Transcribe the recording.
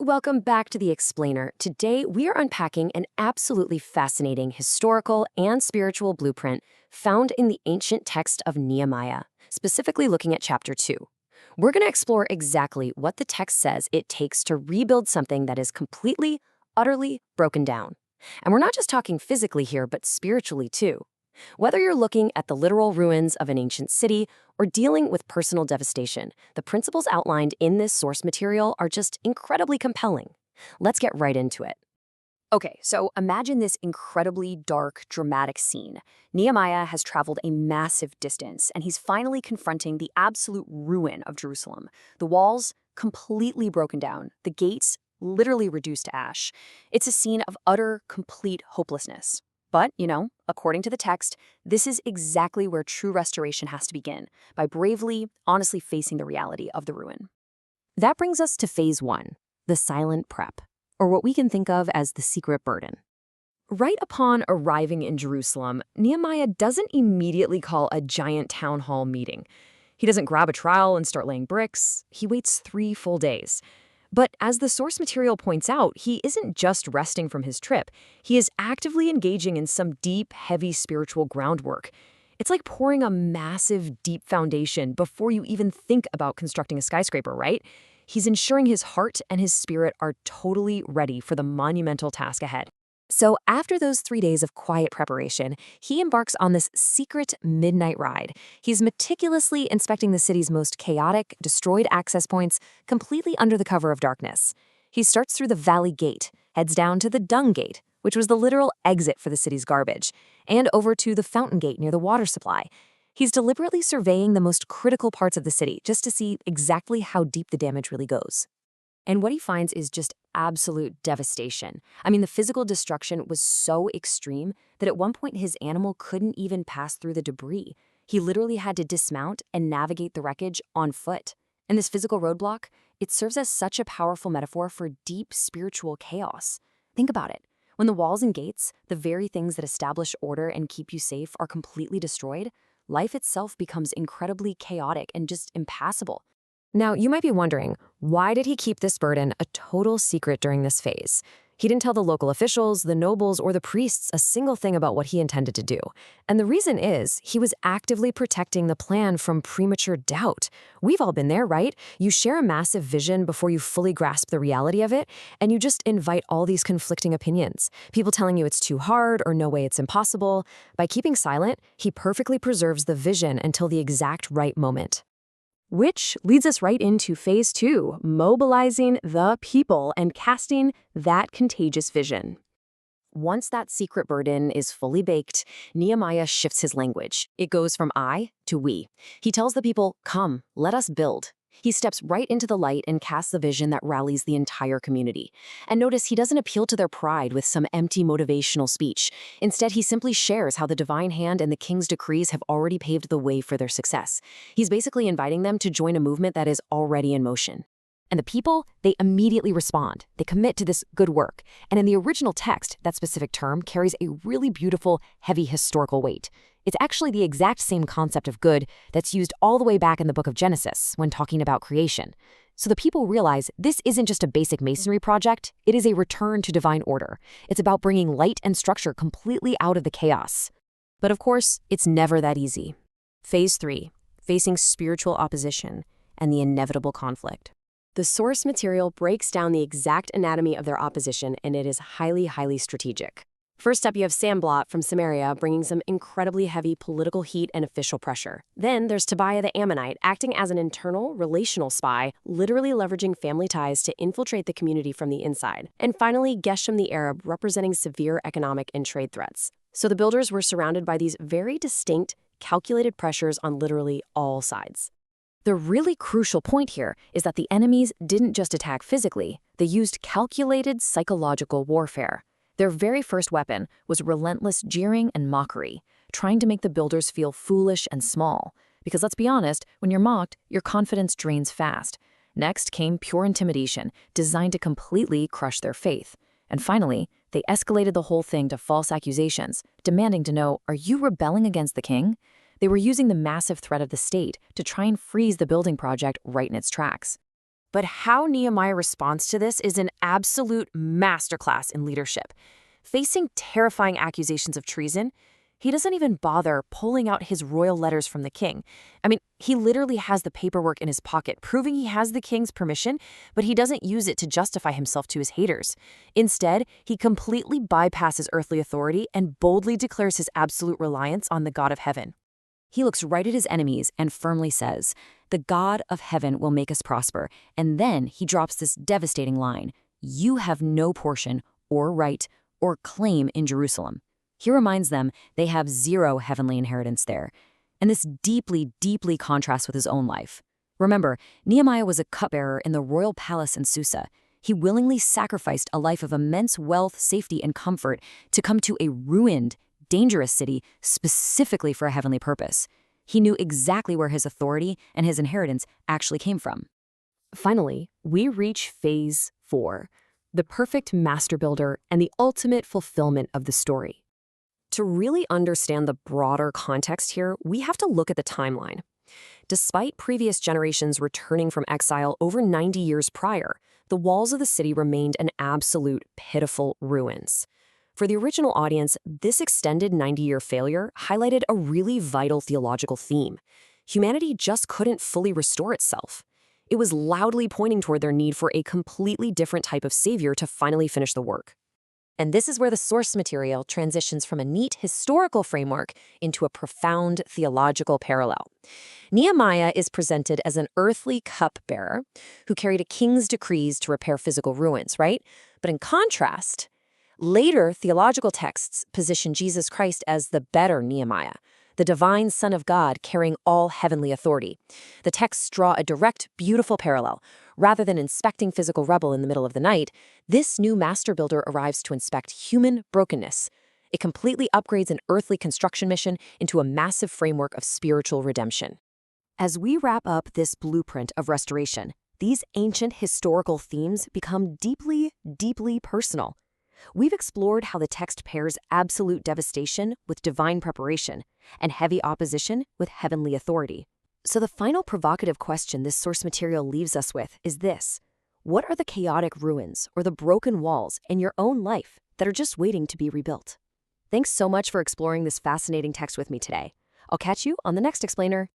Welcome back to The Explainer. Today, we are unpacking an absolutely fascinating historical and spiritual blueprint found in the ancient text of Nehemiah, specifically looking at chapter 2. We're going to explore exactly what the text says it takes to rebuild something that is completely, utterly broken down. And we're not just talking physically here, but spiritually too. Whether you're looking at the literal ruins of an ancient city or dealing with personal devastation, the principles outlined in this source material are just incredibly compelling. Let's get right into it. Okay, so imagine this incredibly dark, dramatic scene. Nehemiah has traveled a massive distance, and he's finally confronting the absolute ruin of Jerusalem. The walls completely broken down, the gates literally reduced to ash. It's a scene of utter, complete hopelessness. But, according to the text, this is exactly where true restoration has to begin, by bravely, honestly facing the reality of the ruin. That brings us to phase 1, the silent prep, or what we can think of as the secret burden. Right upon arriving in Jerusalem, Nehemiah doesn't immediately call a giant town hall meeting. He doesn't grab a trowel and start laying bricks. He waits 3 full days. But as the source material points out, he isn't just resting from his trip. He is actively engaging in some deep, heavy spiritual groundwork. It's like pouring a massive, deep foundation before you even think about constructing a skyscraper, right? He's ensuring his heart and his spirit are totally ready for the monumental task ahead. So after those 3 days of quiet preparation, he embarks on this secret midnight ride. He's meticulously inspecting the city's most chaotic, destroyed access points, completely under the cover of darkness. He starts through the Valley Gate, heads down to the Dung Gate, which was the literal exit for the city's garbage, and over to the Fountain Gate near the water supply. He's deliberately surveying the most critical parts of the city just to see exactly how deep the damage really goes. And what he finds is just absolute devastation. The physical destruction was so extreme that at one point his animal couldn't even pass through the debris. He literally had to dismount and navigate the wreckage on foot. And this physical roadblock, it serves as such a powerful metaphor for deep spiritual chaos. Think about it. When the walls and gates, the very things that establish order and keep you safe, are completely destroyed, life itself becomes incredibly chaotic and just impassable. Now, you might be wondering, why did he keep this burden a total secret during this phase? He didn't tell the local officials, the nobles, or the priests a single thing about what he intended to do. And the reason is, he was actively protecting the plan from premature doubt. We've all been there, right? You share a massive vision before you fully grasp the reality of it, and you just invite all these conflicting opinions. People telling you it's too hard or no way it's impossible. By keeping silent, he perfectly preserves the vision until the exact right moment. Which leads us right into phase 2, mobilizing the people and casting that contagious vision. Once that secret burden is fully baked, Nehemiah shifts his language. It goes from I to we. He tells the people, "Come, let us build." He steps right into the light and casts the vision that rallies the entire community. And notice he doesn't appeal to their pride with some empty motivational speech. Instead, he simply shares how the divine hand and the king's decrees have already paved the way for their success. He's basically inviting them to join a movement that is already in motion. And the people, they immediately respond. They commit to this good work. And in the original text, that specific term carries a really beautiful, heavy historical weight. It's actually the exact same concept of good that's used all the way back in the book of Genesis when talking about creation. So the people realize this isn't just a basic masonry project, it is a return to divine order. It's about bringing light and structure completely out of the chaos. But of course, it's never that easy. Phase 3, facing spiritual opposition and the inevitable conflict. The source material breaks down the exact anatomy of their opposition, and it is highly, highly strategic. First up, you have Sanballat from Samaria bringing some incredibly heavy political heat and official pressure. Then there's Tobiah the Ammonite acting as an internal, relational spy, literally leveraging family ties to infiltrate the community from the inside. And finally, Geshem the Arab representing severe economic and trade threats. So the builders were surrounded by these very distinct, calculated pressures on literally all sides. The really crucial point here is that the enemies didn't just attack physically, they used calculated psychological warfare. Their very first weapon was relentless jeering and mockery, trying to make the builders feel foolish and small. Because let's be honest, when you're mocked, your confidence drains fast. Next came pure intimidation, designed to completely crush their faith. And finally, they escalated the whole thing to false accusations, demanding to know, are you rebelling against the king? They were using the massive threat of the state to try and freeze the building project right in its tracks. But how Nehemiah responds to this is an absolute masterclass in leadership. Facing terrifying accusations of treason, he doesn't even bother pulling out his royal letters from the king. I mean, he literally has the paperwork in his pocket, proving he has the king's permission, but he doesn't use it to justify himself to his haters. Instead, he completely bypasses earthly authority and boldly declares his absolute reliance on the God of heaven. He looks right at his enemies and firmly says, "The God of heaven will make us prosper." And then he drops this devastating line, "You have no portion or right or claim in Jerusalem." He reminds them they have zero heavenly inheritance there. And this deeply, deeply contrasts with his own life. Remember, Nehemiah was a cupbearer in the royal palace in Susa. He willingly sacrificed a life of immense wealth, safety, and comfort to come to a ruined, dangerous city specifically for a heavenly purpose. He knew exactly where his authority and his inheritance actually came from. Finally, we reach phase 4, the perfect master builder and the ultimate fulfillment of the story. To really understand the broader context here, we have to look at the timeline. Despite previous generations returning from exile over 90 years prior, the walls of the city remained an absolute pitiful ruins. For the original audience, this extended 90-year failure highlighted a really vital theological theme. Humanity just couldn't fully restore itself. It was loudly pointing toward their need for a completely different type of savior to finally finish the work. And this is where the source material transitions from a neat historical framework into a profound theological parallel. Nehemiah is presented as an earthly cupbearer who carried a king's decrees to repair physical ruins, right? But in contrast, later theological texts position Jesus Christ as the better Nehemiah, the divine Son of God carrying all heavenly authority. The texts draw a direct, beautiful parallel. Rather than inspecting physical rubble in the middle of the night, this new master builder arrives to inspect human brokenness. It completely upgrades an earthly construction mission into a massive framework of spiritual redemption. As we wrap up this blueprint of restoration, these ancient historical themes become deeply, deeply personal. We've explored how the text pairs absolute devastation with divine preparation and heavy opposition with heavenly authority. So the final provocative question this source material leaves us with is this: what are the chaotic ruins or the broken walls in your own life that are just waiting to be rebuilt? Thanks so much for exploring this fascinating text with me today. I'll catch you on the next explainer.